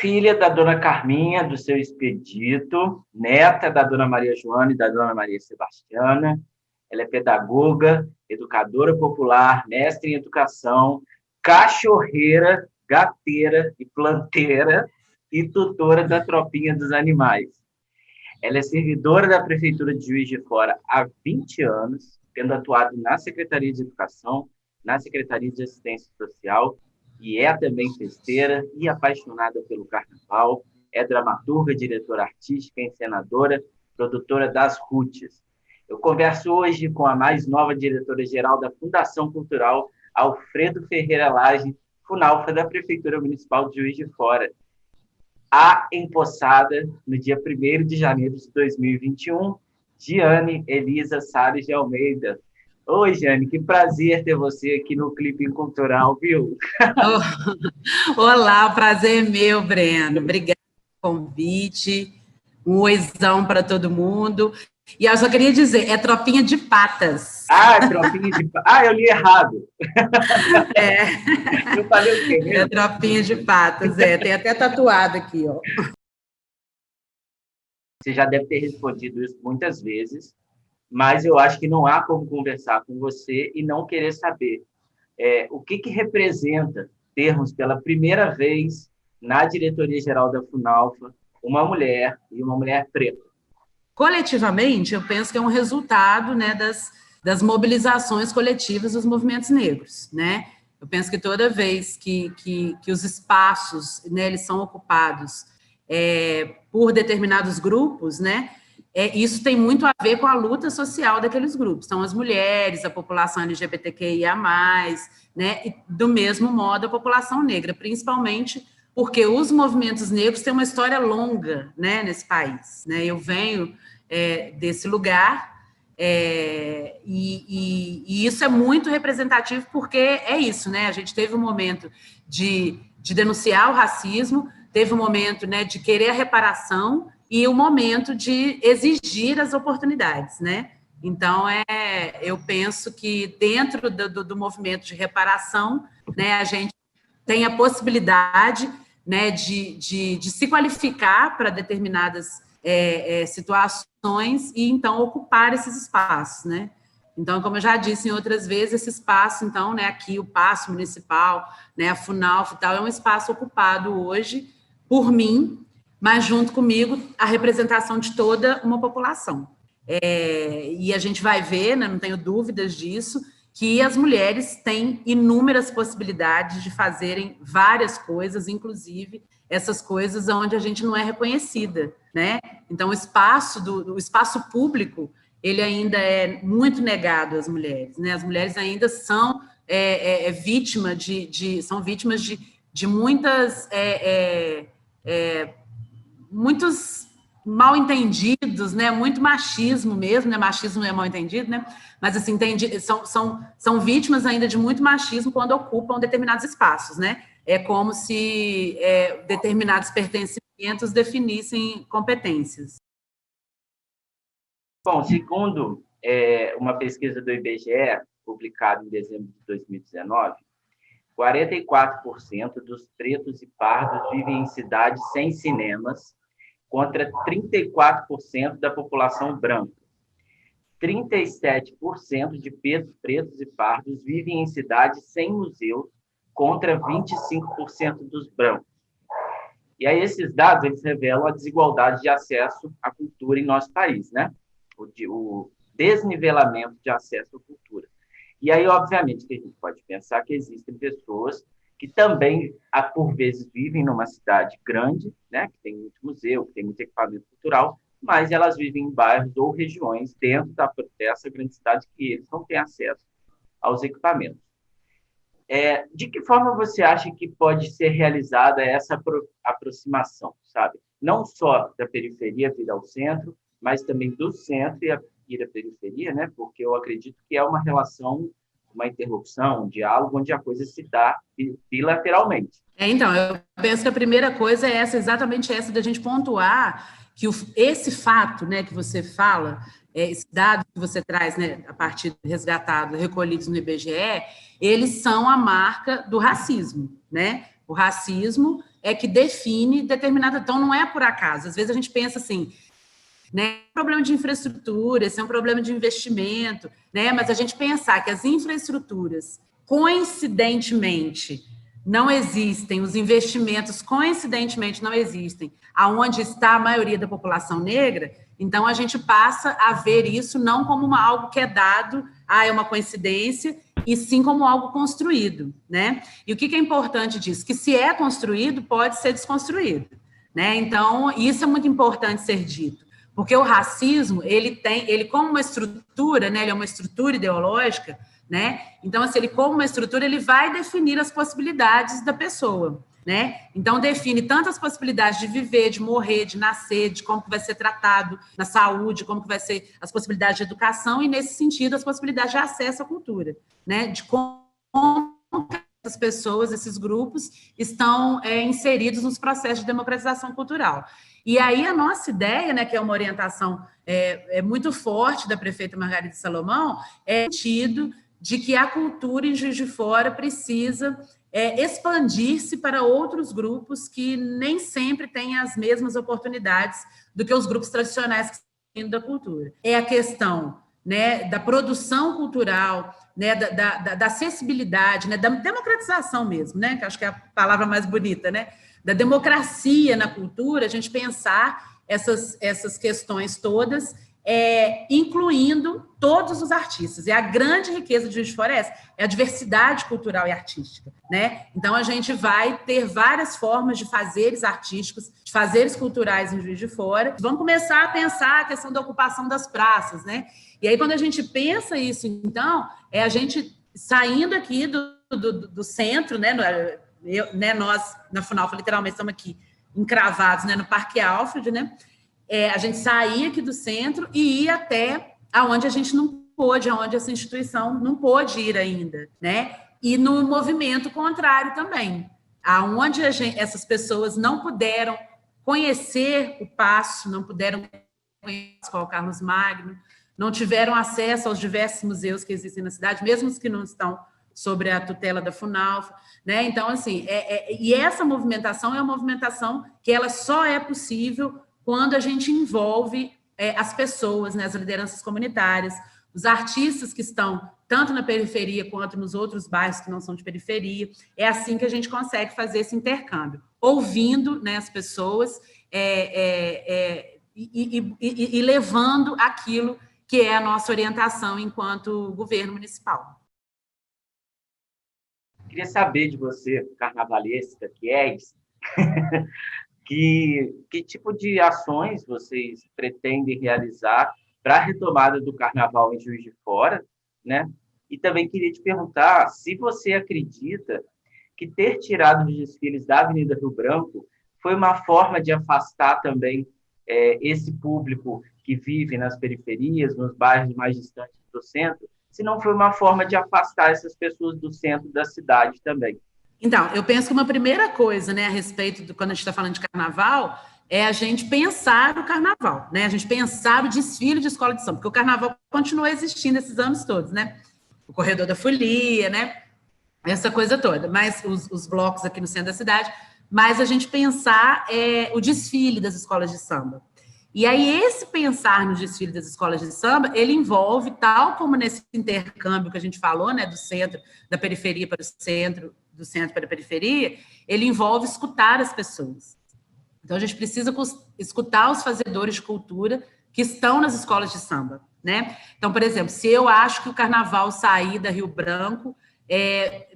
filha da dona Carminha, do seu Expedito, neta da dona Maria Joana e da dona Maria Sebastiana. Ela é pedagoga, educadora popular, mestre em educação, cachorreira, gateira e planteira e tutora da Tropinha dos Animais. Ela é servidora da Prefeitura de Juiz de Fora há 20 anos, tendo atuado na Secretaria de Educação, na Secretaria de Assistência Social, e é também festeira e apaixonada pelo carnaval, é dramaturga, diretora artística, encenadora, produtora das Rútias. Eu converso hoje com a mais nova diretora-geral da Fundação Cultural, Alfredo Ferreira Lage, Funalfa da Prefeitura Municipal de Juiz de Fora. A empossada, no dia 1º de janeiro de 2021, Giane Elisa Salles de Almeida. Oi, Giane, que prazer ter você aqui no Clipe Cultural, viu? Olá, o prazer é meu, Breno. Obrigada pelo convite. Um oizão para todo mundo. E eu só queria dizer, é Tropinha de Patas. Tropinha de Patas. Eu li errado. Eu falei o quê mesmo? É Tropinha de Patas, tem até tatuado aqui, ó. Você já deve ter respondido isso muitas vezes, mas eu acho que não há como conversar com você e não querer saber o que representa termos pela primeira vez na diretoria-geral da Funalfa uma mulher e uma mulher preta. Coletivamente, eu penso que é um resultado, né, das mobilizações coletivas dos movimentos negros, né? Eu penso que toda vez que os espaços, né, eles são ocupados por determinados grupos, né, isso tem muito a ver com a luta social daqueles grupos. São as mulheres, a população LGBTQIA+, né, e do mesmo modo a população negra, principalmente porque os movimentos negros têm uma história longa, né, nesse país, né? Eu venho desse lugar, e isso é muito representativo, porque é isso, né? A gente teve um momento de denunciar o racismo, teve um momento, né, de querer a reparação e o momento de exigir as oportunidades, né? Então, eu penso que dentro do movimento de reparação, né, a gente tem a possibilidade, né, de se qualificar para determinadas situações e, então, ocupar esses espaços, né? Então, como eu já disse em outras vezes, esse espaço, então, né, aqui, o Paço Municipal, né, a Funalfa e tal, é um espaço ocupado hoje por mim, mas junto comigo a representação de toda uma população. E a gente vai ver, né, não tenho dúvidas disso, que as mulheres têm inúmeras possibilidades de fazerem várias coisas, inclusive essas coisas onde a gente não é reconhecida, né? Então, o espaço público, ele ainda é muito negado às mulheres, né? As mulheres ainda são vítimas de muitas muitos mal entendidos, né? Muito machismo mesmo, né? Machismo é mal entendido, né? Mas assim, são vítimas ainda de muito machismo quando ocupam determinados espaços, né? É como se determinados pertencimentos definissem competências. Bom, segundo uma pesquisa do IBGE, publicada em dezembro de 2019, 44% dos pretos e pardos vivem em cidades sem cinemas, contra 34% da população branca. 37% de pretos e pardos vivem em cidades sem museus, contra 25% dos brancos. E aí esses dados eles revelam a desigualdade de acesso à cultura em nosso país, né? O desnivelamento de acesso à cultura. E aí, obviamente, que a gente pode pensar que existem pessoas que também, por vezes, vivem numa cidade grande, né, que tem muito museu, que tem muito equipamento cultural, mas elas vivem em bairros ou regiões dentro dessa grande cidade que eles não têm acesso aos equipamentos. De que forma você acha que pode ser realizada essa aproximação, sabe? Não só da periferia vir ao centro, mas também do centro e da periferia, né? Porque eu acredito que é uma relação, uma interrupção, um diálogo onde a coisa se dá bilateralmente. Então, eu penso que a primeira coisa é exatamente essa da gente pontuar que esse fato, né, que você fala, esse dado que você traz, né, a partir resgatado, recolhidos no IBGE, eles são a marca do racismo, né? O racismo, é que define determinada... Então, não é por acaso. Às vezes a gente pensa assim, né, é um problema de infraestrutura, esse é um problema de investimento, né, mas a gente pensar que as infraestruturas, coincidentemente, não existem, os investimentos, coincidentemente, não existem, aonde está a maioria da população negra, então a gente passa a ver isso não como algo que é dado, é uma coincidência, e sim como algo construído, né? E o que é importante disso? Que se é construído, pode ser desconstruído, né? Então, isso é muito importante ser dito, porque o racismo, ele como uma estrutura, né? Ele é uma estrutura ideológica, né? Então, assim, ele como uma estrutura, ele vai definir as possibilidades da pessoa, né? Então, define tantas possibilidades de viver, de morrer, de nascer, de como que vai ser tratado na saúde, como que vai ser as possibilidades de educação e, nesse sentido, as possibilidades de acesso à cultura, né? De como essas pessoas, esses grupos, estão inseridos nos processos de democratização cultural. E aí a nossa ideia, né, que é uma orientação muito forte da prefeita Margarida Salomão, é o sentido de que a cultura em Juiz de Fora precisa expandir-se para outros grupos que nem sempre têm as mesmas oportunidades do que os grupos tradicionais que estão da cultura. É a questão, né, da produção cultural, né, da acessibilidade, né, da democratização mesmo, né, que acho que é a palavra mais bonita, né, da democracia na cultura, a gente pensar essas questões todas, incluindo todos os artistas. E a grande riqueza de Juiz de Fora é a diversidade cultural e artística, né? Então, a gente vai ter várias formas de fazeres artísticos, de fazeres culturais em Juiz de Fora. Vamos começar a pensar a questão da ocupação das praças, né? E aí, quando a gente pensa isso, então, a gente saindo aqui do centro, né? Nós, na FUNALFA, literalmente, estamos aqui encravados, né, no Parque Alfred, né? A gente saía aqui do centro e ia até aonde a gente não pôde, aonde essa instituição não pôde ir ainda, né? E no movimento contrário também, aonde essas pessoas não puderam conhecer o Paço, não puderam conhecer o Carlos Magno, não tiveram acesso aos diversos museus que existem na cidade, mesmo os que não estão sobre a tutela da FUNALFA, né? Então, assim, e essa movimentação é uma movimentação que ela só é possível quando a gente envolve as pessoas, né, as lideranças comunitárias, os artistas que estão tanto na periferia quanto nos outros bairros que não são de periferia. É assim que a gente consegue fazer esse intercâmbio, ouvindo, né, as pessoas e levando aquilo que é a nossa orientação enquanto governo municipal. Queria saber de você, carnavalesca que és, que tipo de ações vocês pretendem realizar para a retomada do carnaval em Juiz de Fora, né? E também queria te perguntar se você acredita que ter tirado os desfiles da Avenida Rio Branco foi uma forma de afastar também esse público que vive nas periferias, nos bairros mais distantes do centro, se não foi uma forma de afastar essas pessoas do centro da cidade também. Então, eu penso que uma primeira coisa, né, a respeito do quando a gente está falando de carnaval, é a gente pensar o carnaval, né? A gente pensar o desfile de escola de samba, porque o carnaval continua existindo esses anos todos, né? O corredor da folia, né? Essa coisa toda, mas os blocos aqui no centro da cidade, mas a gente pensar o desfile das escolas de samba. E aí, esse pensar no desfile das escolas de samba, ele envolve, tal como nesse intercâmbio que a gente falou, né, do centro, da periferia para o centro, do centro para a periferia, ele envolve escutar as pessoas. Então, a gente precisa escutar os fazedores de cultura que estão nas escolas de samba, né? Então, por exemplo, se eu acho que o carnaval sair da Rio Branco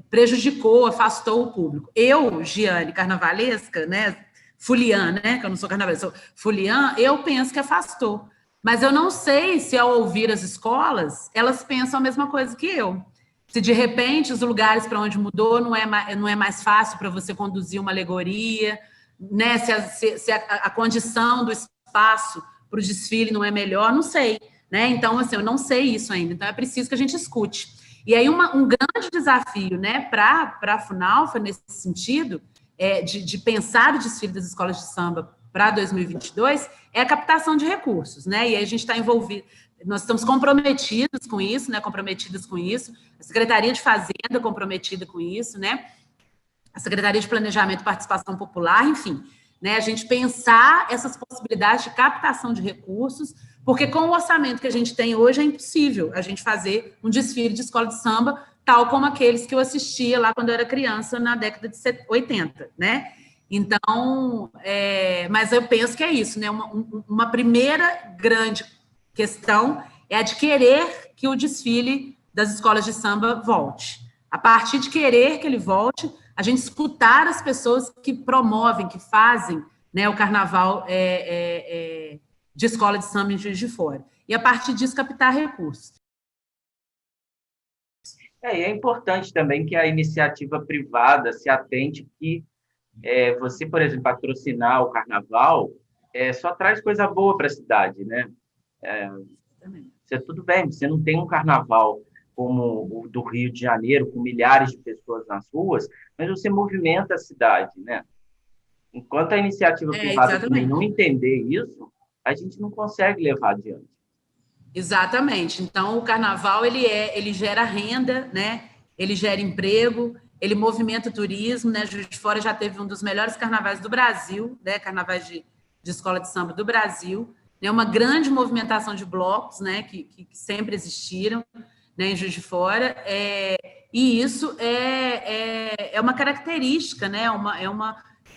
prejudicou, afastou o público. Eu, Giane, carnavalesca, né, fuliã, né, que eu não sou carnavalesca, sou fuliã, eu penso que afastou. Mas eu não sei se, ao ouvir as escolas, elas pensam a mesma coisa que eu. Se, de repente, os lugares para onde mudou não é mais fácil para você conduzir uma alegoria, né? Se a condição do espaço para o desfile não é melhor, não sei, né? Então, assim, eu não sei isso ainda. Então, é preciso que a gente escute. E aí, um grande desafio, né, para a FUNALFA, nesse sentido, de pensar o desfile das escolas de samba para 2022, é a captação de recursos, né? E aí a gente está envolvido, nós estamos comprometidos com isso, né? Comprometidas com isso, a Secretaria de Fazenda comprometida com isso, né? a Secretaria de Planejamento e Participação Popular, enfim, né, a gente pensar essas possibilidades de captação de recursos, porque com o orçamento que a gente tem hoje é impossível a gente fazer um desfile de escola de samba tal como aqueles que eu assistia lá quando eu era criança, na década de 80, né? Então, mas eu penso que é isso, né? Uma primeira grande questão é a de querer que o desfile das escolas de samba volte. A partir de querer que ele volte, a gente escutar as pessoas que promovem, que fazem, né, o carnaval de escola de samba em Juiz de Fora. E, a partir disso, captar recursos. E é importante também que a iniciativa privada se atente que você, por exemplo, patrocinar o carnaval só traz coisa boa para a cidade, né? Você, tudo bem, você não tem um carnaval como o do Rio de Janeiro, com milhares de pessoas nas ruas, mas você movimenta a cidade, né? Enquanto a iniciativa privada também não entender isso, a gente não consegue levar adiante. Exatamente. Então, o carnaval, ele gera renda, né? Ele gera emprego, ele movimenta o turismo, né? Juiz de Fora já teve um dos melhores carnavais do Brasil, né? Carnavais de escola de samba do Brasil, né? Uma grande movimentação de blocos, né? Que sempre existiram, né? Em Juiz de Fora, e isso é uma característica, né?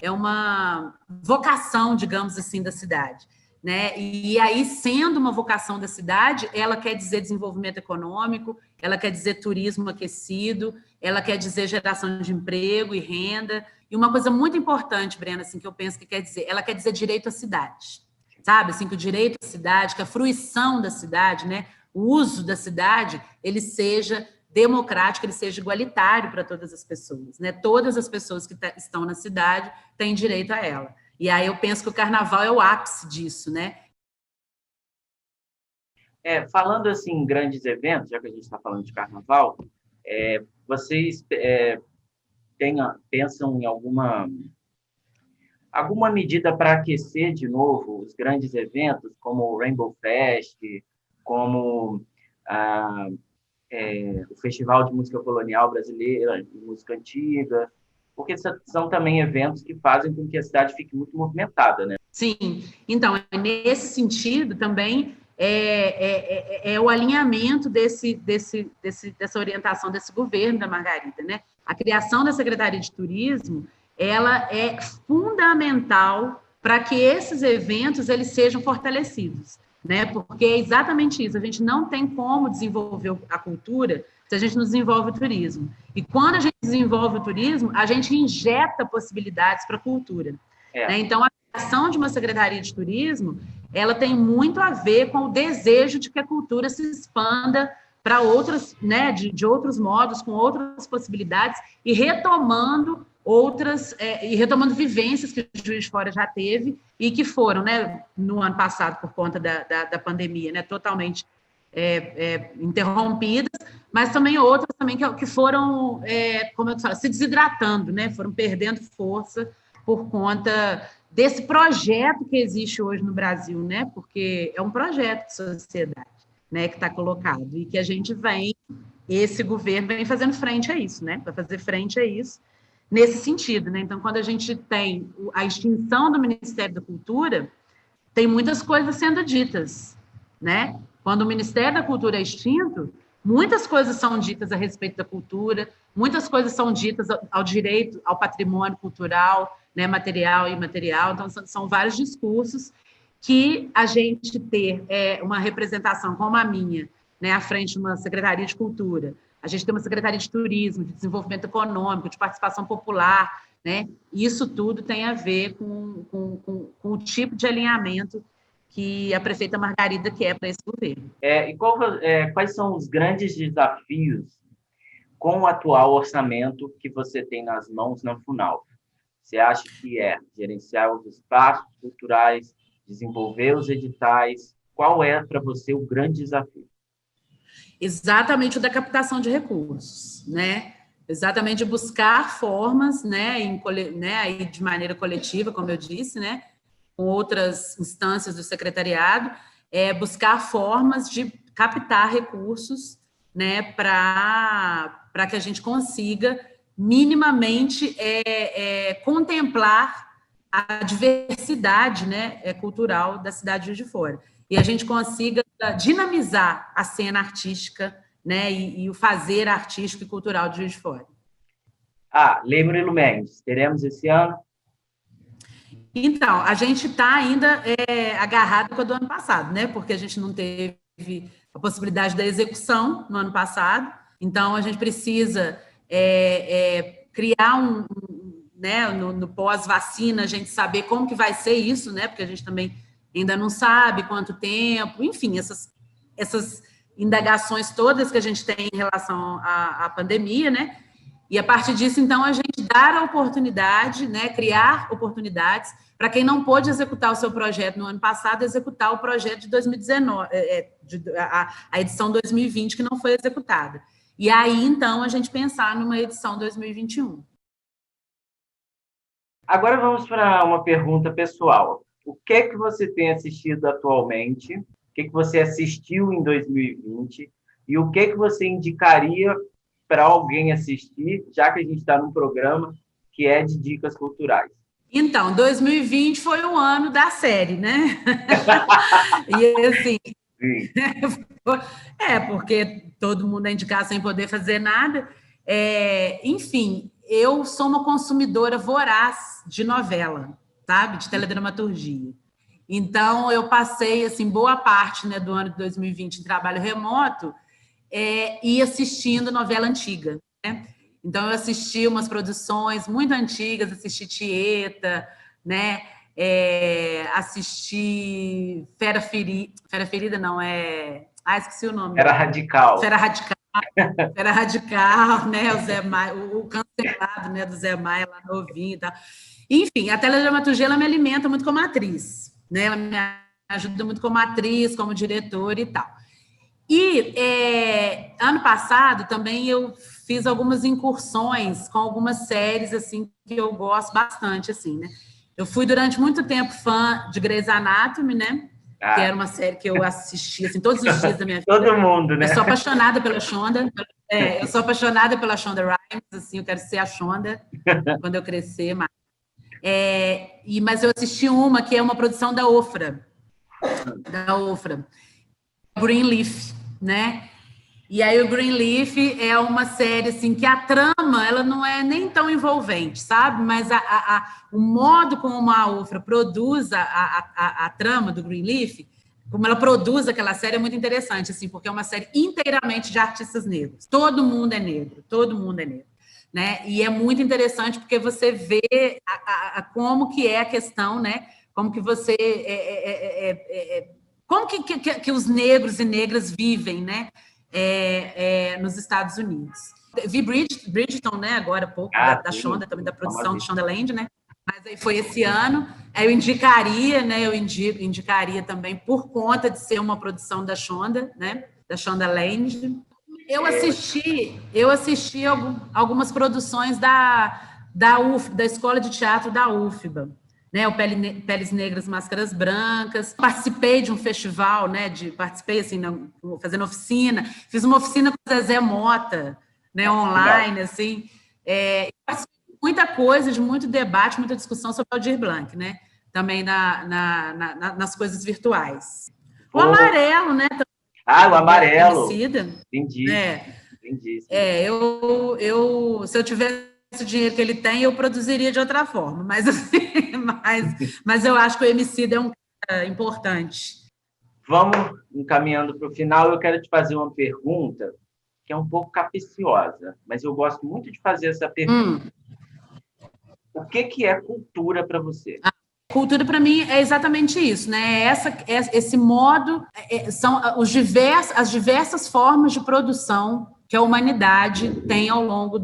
É uma vocação, digamos assim, da cidade. Né? E aí, sendo uma vocação da cidade, ela quer dizer desenvolvimento econômico, ela quer dizer turismo aquecido, ela quer dizer geração de emprego e renda. E uma coisa muito importante, Brena, assim, que eu penso que quer dizer, ela quer dizer direito à cidade, sabe? Assim, que o direito à cidade, que a fruição da cidade, né? O uso da cidade, ele seja democrático, ele seja igualitário para todas as pessoas, né? Todas as pessoas que estão na cidade têm direito a ela. E aí eu penso que o carnaval é o ápice disso, né? Falando assim em grandes eventos, já que a gente está falando de carnaval, vocês pensam em alguma medida para aquecer de novo os grandes eventos, como o Rainbow Fest, como o Festival de Música Colonial Brasileira, de música antiga, porque são também eventos que fazem com que a cidade fique muito movimentada, né? Sim, então, nesse sentido também é o alinhamento dessa orientação desse governo da Margarida, né? A criação da Secretaria de Turismo, ela é fundamental para que esses eventos eles sejam fortalecidos, né? Porque é exatamente isso, a gente não tem como desenvolver a cultura se a gente não desenvolve o turismo. E quando a gente desenvolve o turismo, a gente injeta possibilidades para a cultura. Né? Então, a criação de uma Secretaria de Turismo, ela tem muito a ver com o desejo de que a cultura se expanda para outros, né, de outros modos, com outras possibilidades, e retomando vivências que o Juiz de Fora já teve e que foram, né, no ano passado, por conta da pandemia, né, totalmente interrompidas, mas também outras também que foram, como eu falo, se desidratando, né, foram perdendo força por conta desse projeto que existe hoje no Brasil, né, porque é um projeto de sociedade, né, que está colocado e que a gente esse governo vem fazendo frente a isso, né, vai fazer frente a isso nesse sentido, né, então quando a gente tem a extinção do Ministério da Cultura, tem muitas coisas sendo ditas, né? Quando o Ministério da Cultura é extinto, muitas coisas são ditas a respeito da cultura, muitas coisas são ditas ao direito, ao patrimônio cultural, né, material e imaterial. Então, são vários discursos que a gente ter uma representação como a minha, né, à frente de uma Secretaria de Cultura, a gente tem uma Secretaria de Turismo, de Desenvolvimento Econômico, de Participação Popular, né? Isso tudo tem a ver com o tipo de alinhamento que a prefeita Margarida quer para esse governo. Quais são os grandes desafios com o atual orçamento que você tem nas mãos na Funal? Você acha que gerenciar os espaços culturais, desenvolver os editais? Qual é, para você, o grande desafio? Exatamente o da captação de recursos, né? Exatamente de buscar formas, né, aí de maneira coletiva, como eu disse, né, com outras instâncias do secretariado, buscar formas de captar recursos, né, para que a gente consiga minimamente contemplar a diversidade, né, cultural da cidade de Juiz de Fora. E a gente consiga dinamizar a cena artística, né, e o fazer artístico e cultural de Juiz de Fora. Lei Murilo Mendes, teremos esse ano? Então, a gente está ainda agarrado com a do ano passado, né? Porque a gente não teve a possibilidade da execução no ano passado. Então, a gente precisa criar né, no pós-vacina, a gente saber como que vai ser isso, né? Porque a gente também ainda não sabe quanto tempo, enfim, essas indagações todas que a gente tem em relação à pandemia, né? E a partir disso, então, a gente dar a oportunidade, né, criar oportunidades para quem não pôde executar o seu projeto no ano passado, executar o projeto de 2019, a edição 2020 que não foi executada. E aí, então, a gente pensar numa edição 2021. Agora vamos para uma pergunta pessoal. O que é que você tem assistido atualmente? O que é que você assistiu em 2020? E o que é que você indicaria para alguém assistir, já que a gente está num programa que é de dicas culturais? Então, 2020 foi o ano da série, né? E assim, porque todo mundo é indicado sem poder fazer nada. Enfim, eu sou uma consumidora voraz de novela, sabe? De teledramaturgia. Então, eu passei, assim, boa parte, né, do ano de 2020 em trabalho remoto e assistindo novela antiga, né? Então, eu assisti umas produções muito antigas, assisti Tieta, né? Assisti Fera Ferida, não, esqueci o nome. Fera Radical. Fera Radical, né? O Zé Maia, o cancelado, né, do Zé Maia, lá novinho e tal. Enfim, a teledramaturgia, ela me alimenta muito como atriz, né? Ela me ajuda muito como atriz, como diretora e tal. E ano passado também eu fiz algumas incursões com algumas séries assim que eu gosto bastante, assim, né? Eu fui durante muito tempo fã de Grey's Anatomy, né? Que era uma série que eu assistia assim, todos os dias da minha vida. Todo mundo, né? Eu sou apaixonada pela Shonda. Eu sou apaixonada pela Shonda Rhimes, assim, eu quero ser a Shonda quando eu crescer. Mas eu assisti uma que é uma produção da Ofra. Greenleaf, né? E aí o Greenleaf é uma série assim que a trama ela não é nem tão envolvente, sabe? Mas o modo como a Ofra produz a trama do Greenleaf, como ela produz aquela série é muito interessante, assim, porque é uma série inteiramente de artistas negros. Todo mundo é negro, né? E é muito interessante porque você vê como que é a questão, né? Como que você como que os negros e negras vivem, né? Nos Estados Unidos. Vi Bridgerton, né? Agora há pouco, da Shonda, também da produção de Shondaland, né? Mas aí foi esse ano. Eu indicaria, né? Eu indicaria também por conta de ser uma produção da Shonda, né? Da Shondaland. Eu assisti algumas produções da Escola de Teatro da UFBA. Né, o Peles Negras, Máscaras Brancas. Participei de um festival, né? Participei assim, fazendo oficina. Fiz uma oficina com o Zezé Mota, né? Online, assim. Muita coisa, de muito debate, muita discussão sobre o Aldir Blanc, né? Também nas coisas virtuais. O Amarelo, né? O Amarelo. Entendi. Se eu tivesse o dinheiro que ele tem, eu produziria de outra forma, mas eu acho que o Emicida é um cara importante. Vamos encaminhando para o final. Eu quero te fazer uma pergunta que é um pouco capciosa, mas eu gosto muito de fazer essa pergunta. O que é cultura para você? Cultura, para mim, é exatamente isso, né? Esse modo, são as diversas formas de produção que a humanidade tem ao longo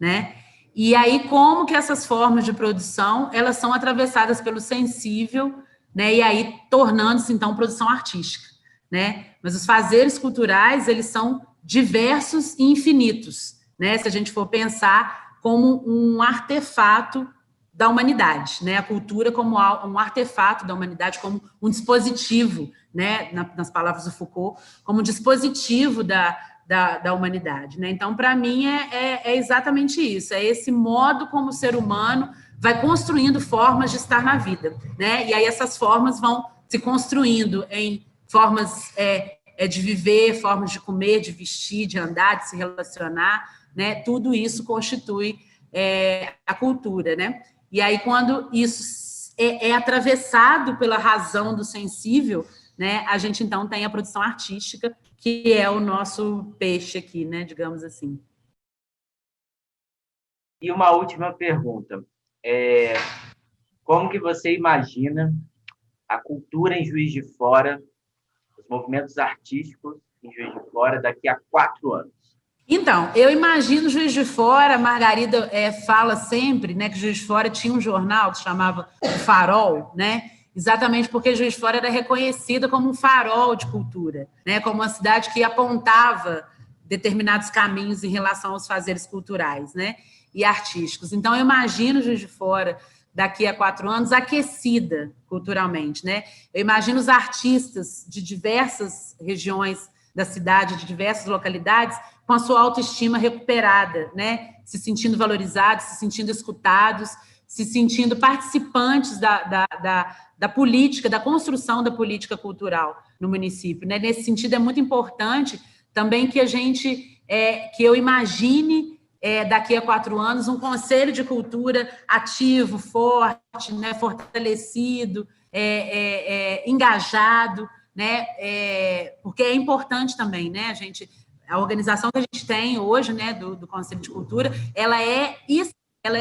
né? E aí, como que essas formas de produção, elas são atravessadas pelo sensível, né? E aí, tornando-se, então, produção artística, né? Mas os fazeres culturais, eles são diversos e infinitos, né? Se a gente for pensar como um artefato da humanidade, né? A cultura como um artefato da humanidade, como um dispositivo, né? Nas palavras do Foucault, como um dispositivo da da humanidade, né? Então, para mim, é exatamente isso, é esse modo como o ser humano vai construindo formas de estar na vida, né? E aí essas formas vão se construindo em formas de viver, formas de comer, de vestir, de andar, de se relacionar, né? Tudo isso constitui a cultura, né? E aí, quando isso é atravessado pela razão do sensível, né? A gente, então, tem a produção artística, que é o nosso peixe aqui, né? Digamos assim. E uma última pergunta. Como que você imagina a cultura em Juiz de Fora, os movimentos artísticos em Juiz de Fora daqui a 4 anos? Então, eu imagino Juiz de Fora, a Margarida fala sempre, né, que Juiz de Fora tinha um jornal que se chamava O Farol, né? Exatamente porque Juiz de Fora era reconhecida como um farol de cultura, né? Como uma cidade que apontava determinados caminhos em relação aos fazeres culturais, né? E artísticos. Então, eu imagino Juiz de Fora daqui a 4 anos aquecida culturalmente, né? Eu imagino os artistas de diversas regiões da cidade, de diversas localidades, com a sua autoestima recuperada, né? Se sentindo valorizados, se sentindo escutados, se sentindo participantes da política, da construção da política cultural no município, né? Nesse sentido, é muito importante também que a gente, que eu imagine daqui a 4 anos um conselho de cultura ativo, forte, né? Fortalecido, engajado, né? Porque é importante também, né? A organização que a gente tem hoje, né, do Conselho de Cultura, ela é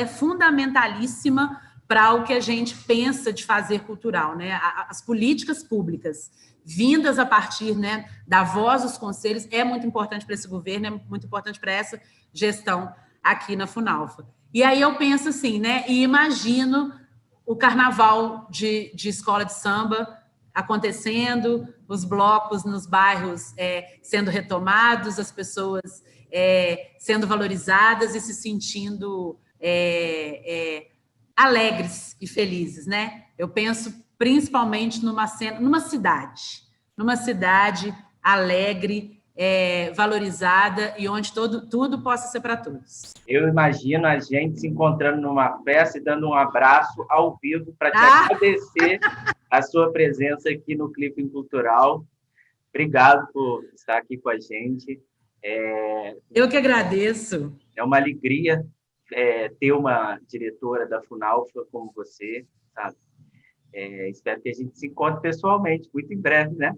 fundamentalíssima para o que a gente pensa de fazer cultural, né? As políticas públicas vindas a partir, né, da voz dos conselhos é muito importante para esse governo, é muito importante para essa gestão aqui na Funalfa. E aí eu penso assim, né, e imagino o carnaval de escola de samba acontecendo, os blocos nos bairros sendo retomados, as pessoas sendo valorizadas e se sentindo alegres e felizes, né? Eu penso principalmente numa cidade alegre, valorizada e onde tudo possa ser para todos. Eu imagino a gente se encontrando numa festa e dando um abraço ao vivo para te agradecer a sua presença aqui no Clipping Cultural. Obrigado por estar aqui com a gente. Eu que agradeço. É uma alegria ter uma diretora da Funalfa como você, sabe? Espero que a gente se encontre pessoalmente, muito em breve, né?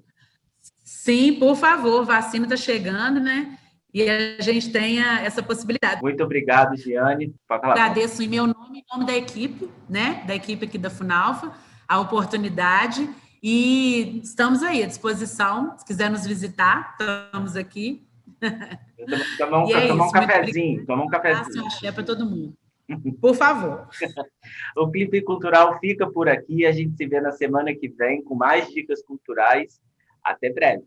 Sim, por favor, vacina está chegando, né? E a gente tenha essa possibilidade. Muito obrigado, Giane. Agradeço em meu nome, em nome da equipe, né? Da equipe aqui da Funalfa, a oportunidade. E estamos aí à disposição. Se quiser nos visitar, estamos aqui. Tomar um cafezinho. Tomar um cafezinho. Axé para todo mundo. Por favor. O Clipe Cultural fica por aqui. A gente se vê na semana que vem com mais dicas culturais. Até breve.